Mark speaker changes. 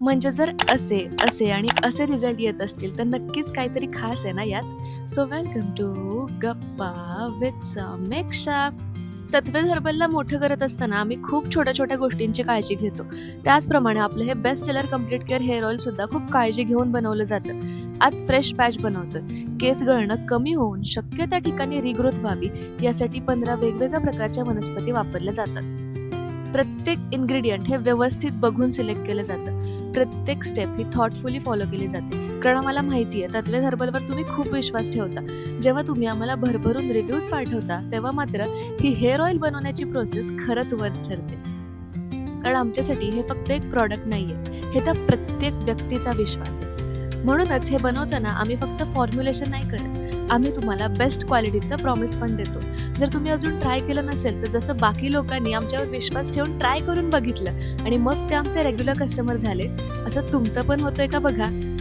Speaker 1: म्हणजे जर असे, असे आणि असे रिझल्ट येत असतील, तर नक्कीच काहीतरी खास आहे ना यात. सो वेलकम टू गप्पा विथ समीक्षा. तत्वेद हर्बलला मोठं करत असताना आम्ही खूप छोट्या-छोट्या गोष्टींची काळजी घेतो. त्याचप्रमाणे आपलं हे best seller complete care hair oil सुद्धा खूप काळजी घेऊन बनवलं जातं. आज फ्रेश पॅच बनवतोय. केस गळणं कमी होऊन शक्य त्या ठिकाणी रिग्रोथ व्हावी यासाठी 15 वेगवेगळ्या प्रकारच्या वनस्पती वापरल्या जातात. प्रत्येक इन्ग्रेडियंट हे व्यवस्थित बघून सिलेक्ट केलं जातं. प्रत्येक स्टेप ही थॉटफुली फॉलो केली जाते. कारण आम्हाला माहिती आहे तत्वेद हर्बलवर तुम्ही खूप विश्वास ठेवता. जेव्हा तुम्ही आम्हाला भरभरून रिव्ह्यूज पाठवता, तेव्हा मात्र ही हेअर ऑइल बनवण्याची प्रोसेस खरंच वर्थ ठरते. कारण आमच्यासाठी हे फक्त एक प्रॉडक्ट नाहीये, हे त्या प्रत्येक व्यक्तीचा विश्वास आहे. म्हणूनच हे बनवताना आम्ही फक्त फॉर्म्युलेशन नाही करत, आम्ही तुम्हाला बेस्ट क्वालिटीचं प्रॉमिस पण देतो. जर तुम्ही अजून ट्राय केलं नसेल, तर जसं बाकी लोकांनी आमच्यावर विश्वास ठेवून ट्राय करून बघितलं आणि मग ते आमचे रेग्युलर कस्टमर झाले, असं तुमचं पण होतंय का बघा.